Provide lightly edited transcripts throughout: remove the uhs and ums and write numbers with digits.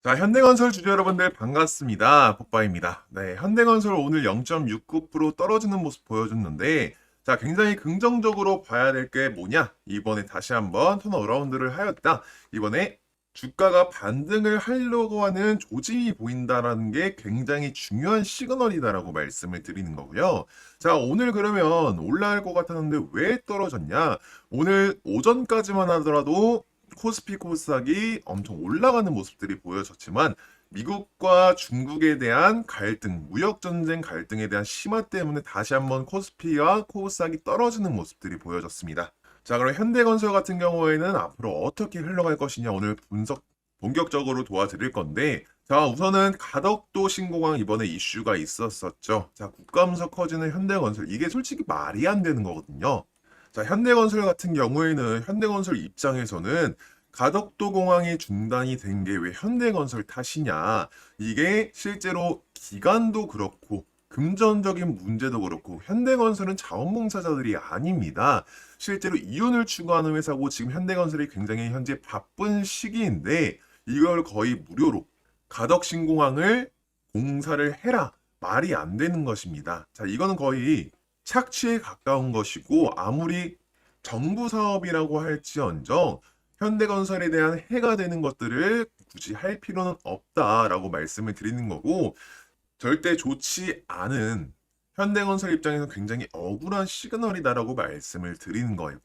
자, 현대건설 주주 여러분들 반갑습니다. 폭바입니다. 네, 현대건설 오늘 0.69% 떨어지는 모습 보여줬는데, 자, 굉장히 긍정적으로 봐야 될 게 뭐냐? 이번에 다시 한번 턴어라운드를 하였다. 이번에 주가가 반등을 하려고 하는 조짐이 보인다라는 게 굉장히 중요한 시그널이다라고 말씀을 드리는 거고요. 자, 오늘 그러면 올라갈 것 같았는데 왜 떨어졌냐? 오늘 오전까지만 하더라도 코스피 코스닥이 엄청 올라가는 모습들이 보여졌지만 미국과 중국에 대한 갈등, 무역 전쟁 갈등에 대한 심화 때문에 다시 한번 코스피와 코스닥이 떨어지는 모습들이 보여졌습니다. 자, 그럼 현대건설 같은 경우에는 앞으로 어떻게 흘러갈 것이냐 오늘 분석 본격적으로 도와드릴 건데, 자, 우선은 가덕도 신공항 이번에 이슈가 있었었죠. 자, 국감석 커지는 현대건설 이게 솔직히 말이 안 되는 거거든요. 자, 현대건설 같은 경우에는 현대건설 입장에서는 가덕도 공항이 중단이 된 게 왜 현대건설 탓이냐. 이게 실제로 기간도 그렇고 금전적인 문제도 그렇고 현대건설은 자원봉사자들이 아닙니다. 실제로 이윤을 추구하는 회사고 지금 현대건설이 굉장히 현재 바쁜 시기인데 이걸 거의 무료로 가덕신공항을 공사를 해라. 말이 안 되는 것입니다. 자, 이거는 거의 착취에 가까운 것이고 아무리 정부 사업이라고 할지언정 현대건설에 대한 해가 되는 것들을 굳이 할 필요는 없다라고 말씀을 드리는 거고 절대 좋지 않은 현대건설 입장에서 굉장히 억울한 시그널이다라고 말씀을 드리는 거예요.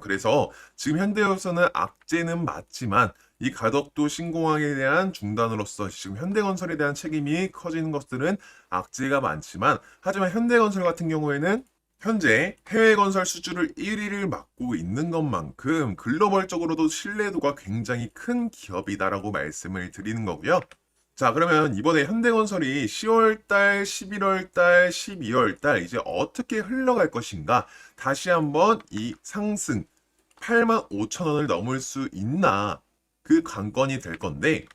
그래서 지금 현대건설은 악재는 맞지만 이 가덕도 신공항에 대한 중단으로서 지금 현대건설에 대한 책임이 커지는 것들은 악재가 많지만 하지만 현대건설 같은 경우에는 현재 해외 건설 수주를 1위를 맡고 있는 것만큼 글로벌적으로도 신뢰도가 굉장히 큰 기업이다라고 말씀을 드리는 거고요. 자, 그러면 이번에 현대건설이 10월달, 11월달, 12월달 이제 어떻게 흘러갈 것인가? 다시 한번 이 상승 8만 5천 원을 넘을 수 있나? 그 관건이 될 건데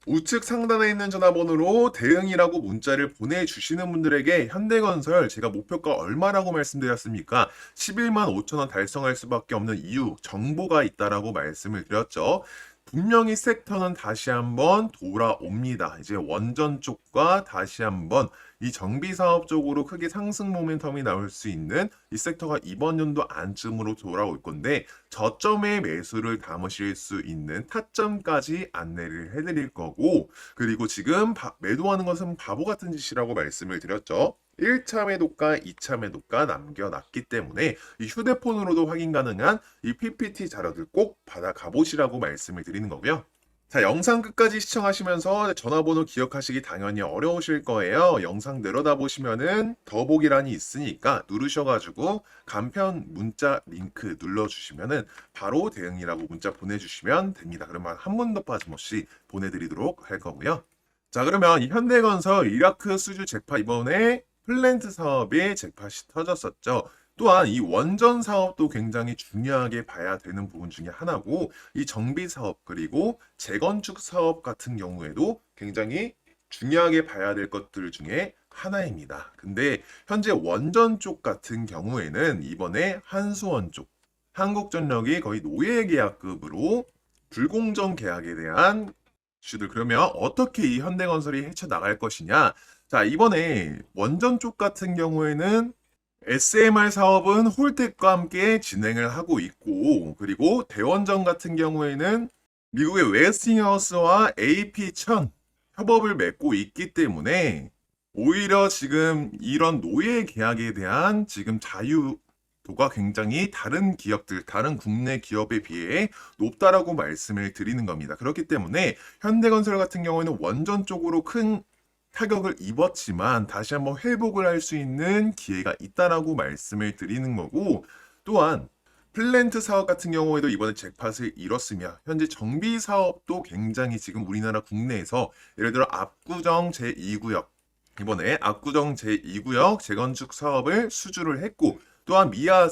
우측 상단에 있는 전화번호로 대응이라고 문자를 보내주시는 분들에게 현대건설 제가 목표가 얼마라고 말씀드렸습니까? 11만 5천 원 달성할 수밖에 없는 이유, 정보가 있다라고 말씀을 드렸죠. 분명히 섹터는 다시 한번 돌아옵니다. 이제 원전 쪽과 다시 한번 이 정비 사업 쪽으로 크게 상승 모멘텀이 나올 수 있는 이 섹터가 이번 연도 안쯤으로 돌아올 건데 저점의 매수를 담으실 수 있는 타점까지 안내를 해드릴 거고 그리고 지금 매도하는 것은 바보 같은 짓이라고 말씀을 드렸죠. 1차 매도가, 2차 매도가 남겨놨기 때문에 이 휴대폰으로도 확인 가능한 이 PPT 자료들 꼭 받아 가보시라고 말씀을 드리는 거고요. 자, 영상 끝까지 시청하시면서 전화번호 기억하시기 당연히 어려우실 거예요. 영상 내려다보시면은 더보기란이 있으니까 누르셔가지고 간편 문자 링크 눌러주시면은 바로 대응이라고 문자 보내주시면 됩니다. 그러면 한 번도 빠짐없이 보내드리도록 할 거고요. 자, 그러면 이 현대건설 이라크 수주 잭팟 이번에 플랜트 사업에 잭팟이 터졌었죠. 또한 이 원전 사업도 굉장히 중요하게 봐야 되는 부분 중에 하나고 이 정비 사업 그리고 재건축 사업 같은 경우에도 굉장히 중요하게 봐야 될 것들 중에 하나입니다. 근데 현재 원전 쪽 같은 경우에는 이번에 한수원 쪽 한국전력이 거의 노예 계약급으로 불공정 계약에 대한 이슈들 그러면 어떻게 이 현대건설이 헤쳐나갈 것이냐. 자, 이번에 원전 쪽 같은 경우에는 SMR 사업은 홀텍과 함께 진행을 하고 있고, 그리고 대원전 같은 경우에는 미국의 웨스팅하우스와 AP1000 협업을 맺고 있기 때문에 오히려 지금 이런 노예 계약에 대한 지금 자유도가 굉장히 다른 기업들, 다른 국내 기업에 비해 높다라고 말씀을 드리는 겁니다. 그렇기 때문에 현대건설 같은 경우에는 원전 쪽으로 큰 타격을 입었지만 다시 한번 회복을 할 수 있는 기회가 있다라고 말씀을 드리는 거고 또한 플랜트 사업 같은 경우에도 이번에 잭팟을 이뤘으며 현재 정비 사업도 굉장히 지금 우리나라 국내에서 예를 들어 압구정 제2구역 이번에 압구정 제2구역 재건축 사업을 수주를 했고 또한 미아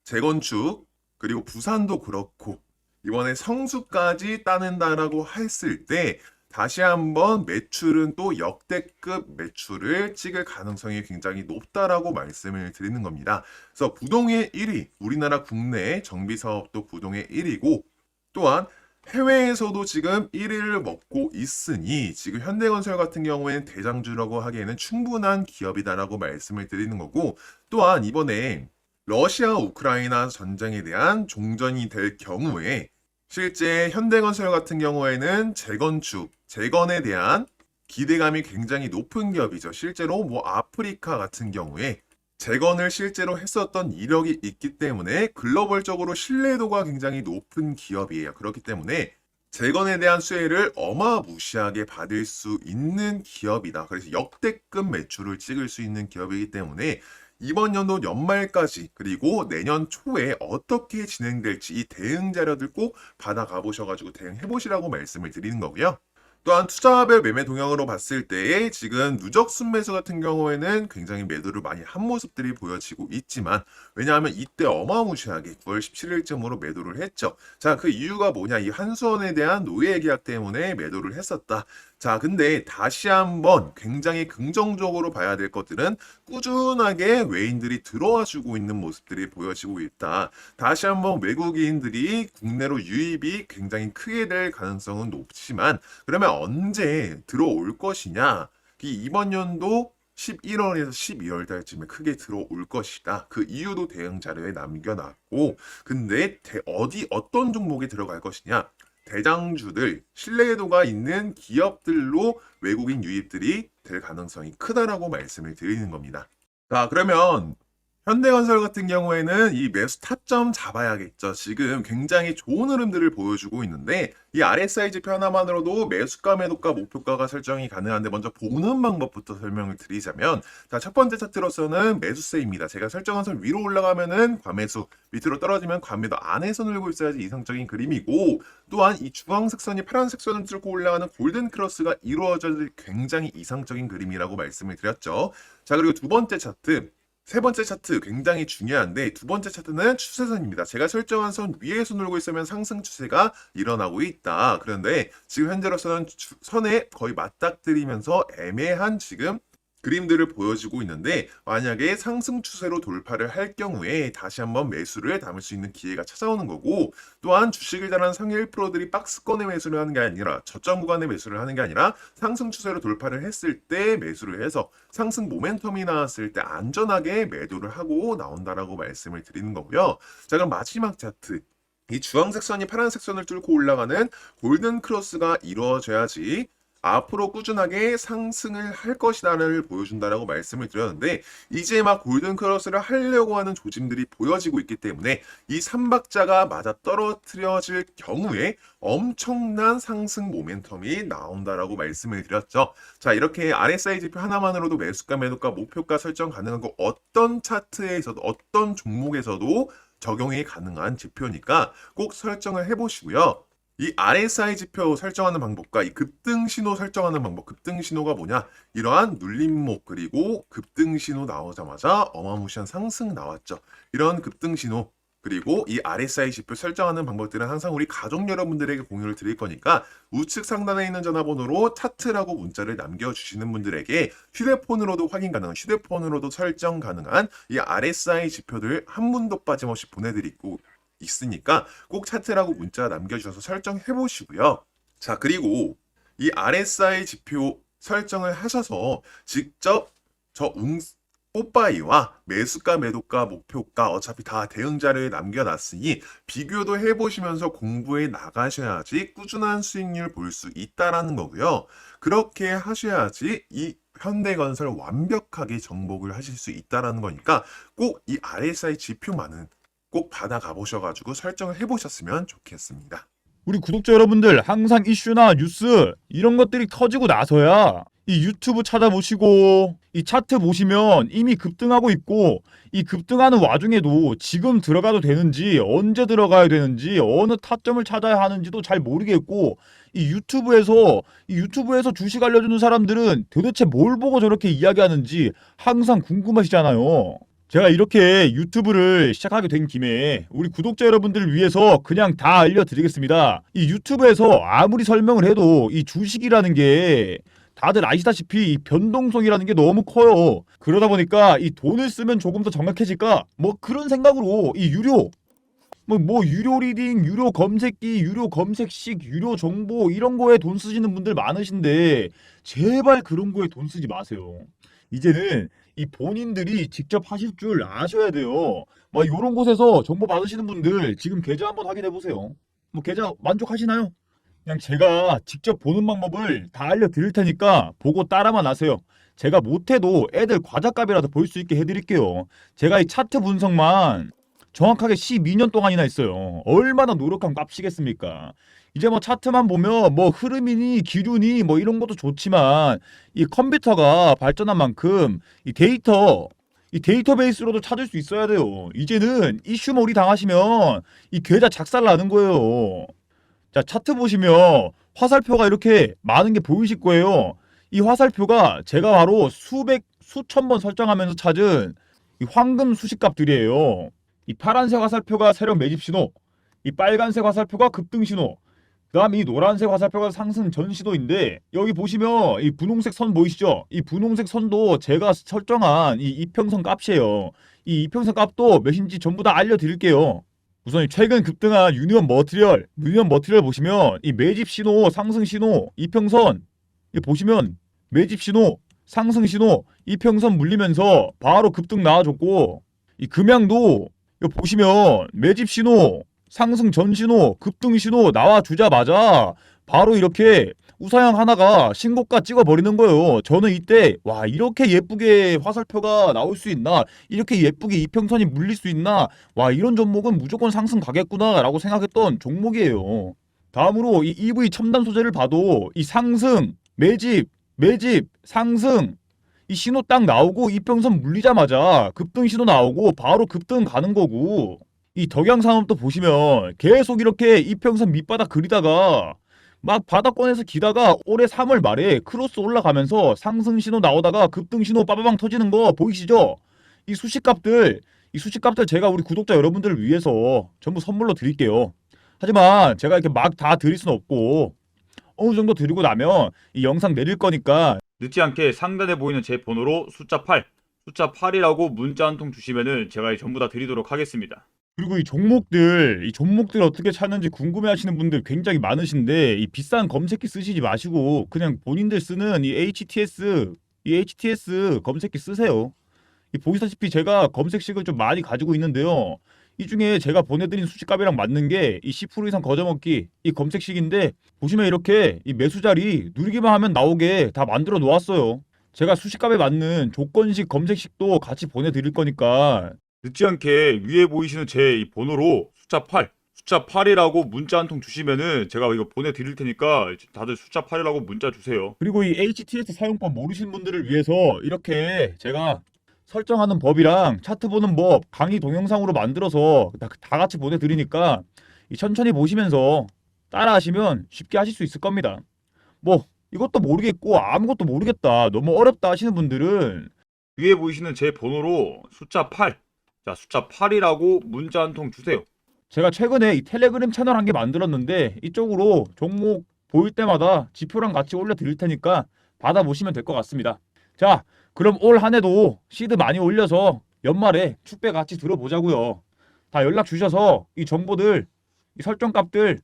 재건축 그리고 부산도 그렇고 이번에 성수까지 따낸다라고 했을 때 다시 한번 매출은 또 역대급 매출을 찍을 가능성이 굉장히 높다라고 말씀을 드리는 겁니다. 그래서 부동의 1위, 우리나라 국내 정비 사업도 부동의 1위고 또한 해외에서도 지금 1위를 먹고 있으니 지금 현대건설 같은 경우에는 대장주라고 하기에는 충분한 기업이다라고 말씀을 드리는 거고, 또한 이번에 러시아 우크라이나 전쟁에 대한 종전이 될 경우에 실제 현대건설 같은 경우에는 재건축, 재건에 대한 기대감이 굉장히 높은 기업이죠. 실제로 뭐 아프리카 같은 경우에 재건을 실제로 했었던 이력이 있기 때문에 글로벌적으로 신뢰도가 굉장히 높은 기업이에요. 그렇기 때문에 재건에 대한 수혜를 어마무시하게 받을 수 있는 기업이다. 그래서 역대급 매출을 찍을 수 있는 기업이기 때문에 이번 연도 연말까지 그리고 내년 초에 어떻게 진행될지 이 대응 자료들 꼭 받아가 보셔가지고 대응해 보시라고 말씀을 드리는 거고요. 또한 투자별 매매 동향으로 봤을 때에 지금 누적 순매수 같은 경우에는 굉장히 매도를 많이 한 모습들이 보여지고 있지만, 왜냐하면 이때 어마무시하게 9월 17일쯤으로 매도를 했죠. 자, 그 이유가 뭐냐? 이 한수원에 대한 노예 계약 때문에 매도를 했었다. 자, 근데 다시 한번 굉장히 긍정적으로 봐야 될 것들은 꾸준하게 외인들이 들어와 주고 있는 모습들이 보여지고 있다. 다시 한번 외국인들이 국내로 유입이 굉장히 크게 될 가능성은 높지만, 그러면 언제 들어올 것이냐? 이번 연도 11월에서 12월 달쯤에 크게 들어올 것이다. 그 이유도 대응 자료에 남겨놨고, 근데 어떤 종목에 들어갈 것이냐? 대장주들, 신뢰도가 있는 기업들로 외국인 유입들이 될 가능성이 크다라고 말씀을 드리는 겁니다. 자, 그러면 현대건설 같은 경우에는 이 매수 타점 잡아야겠죠. 지금 굉장히 좋은 흐름들을 보여주고 있는데, 이 RSI 지표 하나만으로도 매수가, 매도가, 목표가가 설정이 가능한데, 먼저 보는 방법부터 설명을 드리자면, 자, 첫 번째 차트로서는 매수세입니다. 제가 설정한 선 위로 올라가면은 과매수, 밑으로 떨어지면 과매도 안에서 놀고 있어야지 이상적인 그림이고, 또한 이 주황색 선이 파란색 선을 뚫고 올라가는 골든 크로스가 이루어질 굉장히 이상적인 그림이라고 말씀을 드렸죠. 자, 그리고 두 번째 차트, 세 번째 차트 굉장히 중요한데, 두 번째 차트는 추세선입니다. 제가 설정한 선 위에서 놀고 있으면 상승 추세가 일어나고 있다. 그런데 지금 현재로서는 선에 거의 맞닥뜨리면서 애매한 지금 그림들을 보여주고 있는데, 만약에 상승 추세로 돌파를 할 경우에 다시 한번 매수를 담을 수 있는 기회가 찾아오는 거고, 또한 주식을 잘하는 상위 1%들이 박스권에 매수를 하는 게 아니라 저점 구간에 매수를 하는 게 아니라 상승 추세로 돌파를 했을 때 매수를 해서 상승 모멘텀이 나왔을 때 안전하게 매도를 하고 나온다라고 말씀을 드리는 거고요. 자, 그럼 마지막 차트. 이 주황색 선이 파란색 선을 뚫고 올라가는 골든 크로스가 이루어져야지 앞으로 꾸준하게 상승을 할 것이다를 보여준다라고 말씀을 드렸는데, 이제 막 골든 크로스를 하려고 하는 조짐들이 보여지고 있기 때문에 이 삼박자가 맞아 떨어뜨려질 경우에 엄청난 상승 모멘텀이 나온다라고 말씀을 드렸죠. 자, 이렇게 RSI 지표 하나만으로도 매수가, 매도가, 목표가 설정 가능한 거 어떤 차트에서도 어떤 종목에서도 적용이 가능한 지표니까 꼭 설정을 해보시고요. 이 RSI 지표 설정하는 방법과 이 급등 신호 설정하는 방법, 급등 신호가 뭐냐? 이러한 눌림목 그리고 급등 신호 나오자마자 어마무시한 상승 나왔죠. 이런 급등 신호 그리고 이 RSI 지표 설정하는 방법들은 항상 우리 가족 여러분들에게 공유를 드릴 거니까 우측 상단에 있는 전화번호로 차트라고 문자를 남겨주시는 분들에게 휴대폰으로도 확인 가능한, 휴대폰으로도 설정 가능한 이 RSI 지표들 한 분도 빠짐없이 보내드리고 있으니까 꼭 차트라고 문자 남겨주셔서 설정해 보시고요. 자, 그리고 이 RSI 지표 설정을 하셔서 직접 뽀빠이와 매수가, 매도가, 목표가 어차피 다 대응 자료에 남겨놨으니 비교도 해보시면서 공부해 나가셔야지 꾸준한 수익률 볼 수 있다라는 거고요. 그렇게 하셔야지 이 현대건설 완벽하게 정복을 하실 수 있다라는 거니까 꼭 이 RSI 지표만은 꼭 받아가 보셔가지고 설정을 해보셨으면 좋겠습니다. 우리 구독자 여러분들, 항상 이슈나 뉴스 이런 것들이 터지고 나서야 이 유튜브 찾아보시고 이 차트 보시면 이미 급등하고 있고, 이 급등하는 와중에도 지금 들어가도 되는지, 언제 들어가야 되는지, 어느 타점을 찾아야 하는지도 잘 모르겠고, 이 유튜브에서 주식 알려주는 사람들은 도대체 뭘 보고 저렇게 이야기하는지 항상 궁금하시잖아요. 제가 이렇게 유튜브를 시작하게 된 김에 우리 구독자 여러분들을 위해서 그냥 다 알려드리겠습니다. 이 유튜브에서 아무리 설명을 해도 이 주식이라는 게 다들 아시다시피 이 변동성이라는 게 너무 커요. 그러다 보니까 이 돈을 쓰면 조금 더 정확해질까? 뭐 그런 생각으로 이 뭐 유료 리딩, 유료 검색기, 유료 검색식, 유료 정보 이런 거에 돈 쓰시는 분들 많으신데 제발 그런 거에 돈 쓰지 마세요. 이제는 이 본인들이 직접 하실 줄 아셔야 돼요. 막 이런 곳에서 정보 받으시는 분들 지금 계좌 한번 확인해 보세요. 뭐 계좌 만족하시나요? 그냥 제가 직접 보는 방법을 다 알려드릴 테니까 보고 따라만 하세요. 제가 못해도 애들 과자값이라도 볼 수 있게 해드릴게요. 제가 이 차트 분석만 정확하게 12년 동안이나 했어요. 얼마나 노력한 값이겠습니까? 이제 뭐 차트만 보면 뭐 흐름이니 기류니 뭐 이런 것도 좋지만 이 컴퓨터가 발전한 만큼 이 데이터베이스로도 찾을 수 있어야 돼요. 이제는 이슈몰이 당하시면 이 계좌 작살 나는 거예요. 자, 차트 보시면 화살표가 이렇게 많은 게 보이실 거예요. 이 화살표가 제가 바로 수천 번 설정하면서 찾은 이 황금 수식값들이에요. 이 파란색 화살표가 세력 매집 신호, 이 빨간색 화살표가 급등 신호, 그다음에 이 노란색 화살표가 상승 전 신호인데 여기 보시면 이 분홍색 선 보이시죠? 이 분홍색 선도 제가 설정한 이 이평선 값이에요. 이 이평선 값도 몇인지 전부 다 알려드릴게요. 우선 이 최근 급등한 유니온 머티리얼 보시면 이 매집 신호, 상승 신호, 이평선 이 보시면 매집 신호, 상승 신호, 이평선 물리면서 바로 급등 나와줬고 이 금양도 이거 보시면 매집 신호, 상승 전 신호, 급등 신호 나와주자마자 바로 이렇게 우상향 하나가 신고가 찍어버리는 거예요. 저는 이때 와 이렇게 예쁘게 화살표가 나올 수 있나, 이렇게 예쁘게 이평선이 물릴 수 있나, 와 이런 종목은 무조건 상승 가겠구나 라고 생각했던 종목이에요. 다음으로 이 EV 첨단 소재를 봐도 이 상승, 매집, 상승 이 신호 딱 나오고 이평선 물리자마자 급등 신호 나오고 바로 급등 가는 거고, 이 덕양산업도 보시면 계속 이렇게 이평선 밑바닥 그리다가 막 바닥권에서 기다가 올해 3월 말에 크로스 올라가면서 상승 신호 나오다가 급등 신호 빠바방 터지는 거 보이시죠? 이 수식값들 제가 우리 구독자 여러분들을 위해서 전부 선물로 드릴게요. 하지만 제가 이렇게 막 다 드릴 수는 없고 어느 정도 드리고 나면 이 영상 내릴 거니까 늦지 않게 상단에 보이는 제 번호로 숫자 8이라고 문자 한 통 주시면은 제가 전부 다 드리도록 하겠습니다. 그리고 이 종목들 어떻게 찾는지 궁금해 하시는 분들 굉장히 많으신데 이 비싼 검색기 쓰시지 마시고 그냥 본인들 쓰는 이 HTS 검색기 쓰세요. 이 보시다시피 제가 검색식을 좀 많이 가지고 있는데요. 이 중에 제가 보내드린 수식값이랑 맞는 게 이 10% 이상 거저먹기 이 검색식인데 보시면 이렇게 이 매수 자리 누르기만 하면 나오게 다 만들어 놓았어요. 제가 수식값에 맞는 조건식 검색식도 같이 보내드릴 거니까 늦지 않게 위에 보이시는 제 이 번호로 숫자 8이라고 문자 한 통 주시면은 제가 이거 보내드릴 테니까 다들 숫자 8이라고 문자 주세요. 그리고 이 HTS 사용법 모르시는 분들을 위해서 이렇게 제가 설정하는 법이랑 차트 보는 법 강의 동영상으로 만들어서 다 같이 보내드리니까 천천히 보시면서 따라하시면 쉽게 하실 수 있을 겁니다. 뭐 이것도 모르겠고 아무것도 모르겠다, 너무 어렵다 하시는 분들은 위에 보이시는 제 번호로 숫자 8, 자 숫자 8이라고 문자 한 통 주세요. 제가 최근에 이 텔레그램 채널 한 개 만들었는데 이쪽으로 종목 보일 때마다 지표랑 같이 올려드릴 테니까 받아보시면 될 것 같습니다. 자, 그럼 올 한 해도 시드 많이 올려서 연말에 축배 같이 들어보자고요. 다 연락 주셔서 이 정보들, 이 설정값들,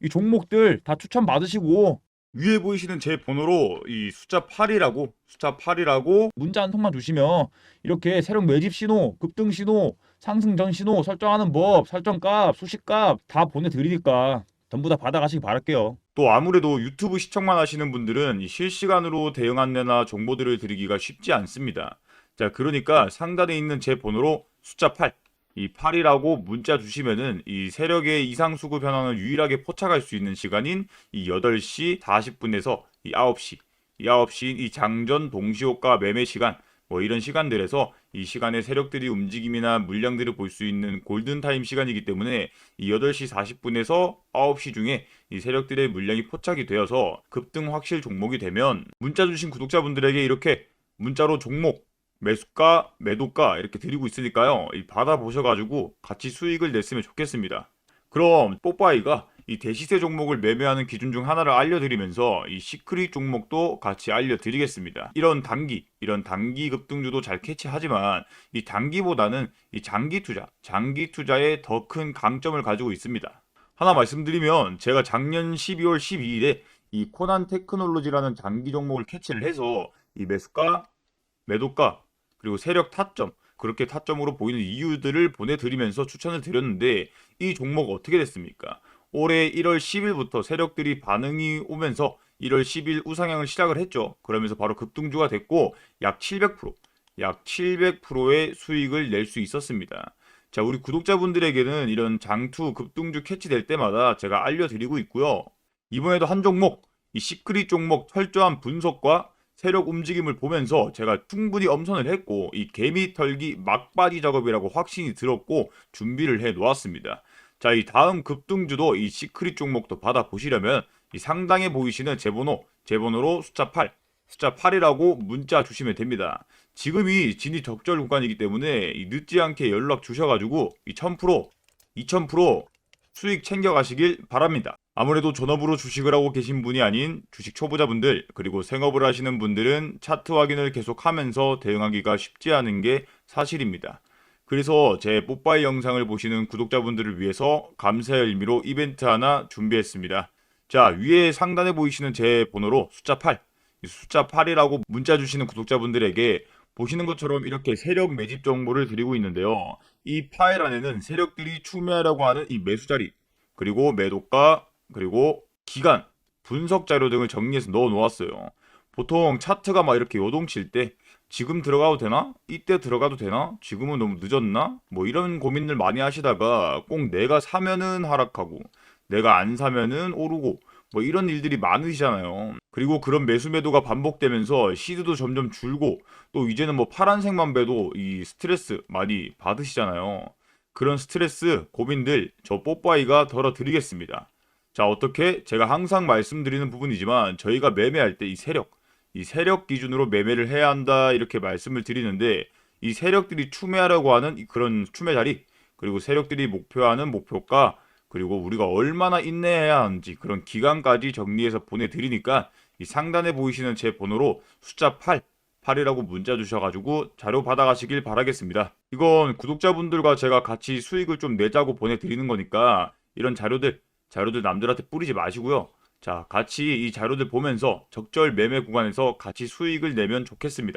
이 종목들 다 추천 받으시고 위에 보이시는 제 번호로 이 숫자 8이라고 문자 한 통만 주시면 이렇게 세력 매집 신호, 급등 신호, 상승 전 신호 설정하는 법, 설정값, 수식값 다 보내드리니까 전부 다 받아가시기 바랄게요. 또 아무래도 유튜브 시청만 하시는 분들은 이 실시간으로 대응 안내나 정보들을 드리기가 쉽지 않습니다. 자, 그러니까 상단에 있는 제 번호로 숫자 8, 이 8이라고 문자 주시면은 이 세력의 이상 수급 현황을 유일하게 포착할 수 있는 시간인 이 8시 40분에서 이 9시 이 장전 동시호가 매매 시간 뭐 이런 시간들에서 이 시간에 세력들이 움직임이나 물량들을 볼 수 있는 골든타임 시간이기 때문에 이 8시 40분에서 9시 중에 이 세력들의 물량이 포착이 되어서 급등 확실 종목이 되면 문자 주신 구독자분들에게 이렇게 문자로 종목, 매수가, 매도가 이렇게 드리고 있으니까요. 이 받아보셔가지고 같이 수익을 냈으면 좋겠습니다. 그럼 뽀빠이가 이 대시세 종목을 매매하는 기준 중 하나를 알려드리면서 이 시크릿 종목도 같이 알려드리겠습니다. 이런 단기 급등주도 잘 캐치하지만 이 단기보다는 이 장기 투자에 더 큰 강점을 가지고 있습니다. 하나 말씀드리면 제가 작년 12월 12일에 이 코난 테크놀로지라는 장기 종목을 캐치를 해서 이 매수가, 매도가, 그리고 세력 타점, 그렇게 타점으로 보이는 이유들을 보내드리면서 추천을 드렸는데 이 종목 어떻게 됐습니까? 올해 1월 10일부터 세력들이 반응이 오면서 1월 10일 우상향을 시작을 했죠. 그러면서 바로 급등주가 됐고 약 700%의 수익을 낼 수 있었습니다. 자, 우리 구독자분들에게는 이런 장투 급등주 캐치될 때마다 제가 알려드리고 있고요. 이번에도 한 종목, 이 시크릿 종목 철저한 분석과 세력 움직임을 보면서 제가 충분히 엄선을 했고 이 개미 털기 막바지 작업이라고 확신이 들었고 준비를 해 놓았습니다. 자, 이 다음 급등주도 이 시크릿 종목도 받아보시려면 이 상단에 보이시는 제 번호로 숫자 8이라고 문자 주시면 됩니다. 지금이 진입 적절 구간이기 때문에 이 늦지 않게 연락 주셔가지고 이 1000%, 2000% 수익 챙겨가시길 바랍니다. 아무래도 전업으로 주식을 하고 계신 분이 아닌 주식 초보자분들 그리고 생업을 하시는 분들은 차트 확인을 계속하면서 대응하기가 쉽지 않은 게 사실입니다. 그래서 제 뽀빠이 영상을 보시는 구독자분들을 위해서 감사의 의미로 이벤트 하나 준비했습니다. 자, 위에 상단에 보이시는 제 번호로 숫자 8, 숫자 8이라고 문자 주시는 구독자분들에게 보시는 것처럼 이렇게 세력 매집 정보를 드리고 있는데요. 이 파일 안에는 세력들이 추매하려고 하는 이 매수 자리, 그리고 매도가, 그리고 기간, 분석 자료 등을 정리해서 넣어 놓았어요. 보통 차트가 막 이렇게 요동칠 때 지금 들어가도 되나? 이때 들어가도 되나? 지금은 너무 늦었나? 뭐 이런 고민들 많이 하시다가 꼭 내가 사면은 하락하고 내가 안 사면은 오르고 뭐 이런 일들이 많으시잖아요. 그리고 그런 매수 매도가 반복되면서 시드도 점점 줄고 또 이제는 뭐 파란색만 봐도 이 스트레스 많이 받으시잖아요. 그런 스트레스, 고민들 저 뽀빠이가 덜어드리겠습니다. 자, 어떻게? 제가 항상 말씀드리는 부분이지만 저희가 매매할 때 이 세력 기준으로 매매를 해야 한다 이렇게 말씀을 드리는데 이 세력들이 추매하려고 하는 그런 추매 자리, 그리고 세력들이 목표하는 목표가, 그리고 우리가 얼마나 인내해야 하는지 그런 기간까지 정리해서 보내드리니까 이 상단에 보이시는 제 번호로 숫자 8이라고 문자 주셔가지고 자료 받아가시길 바라겠습니다. 이건 구독자분들과 제가 같이 수익을 좀 내자고 보내드리는 거니까 이런 자료들 남들한테 뿌리지 마시고요. 자, 같이 이 자료들 보면서 적절 매매 구간에서 같이 수익을 내면 좋겠습니다.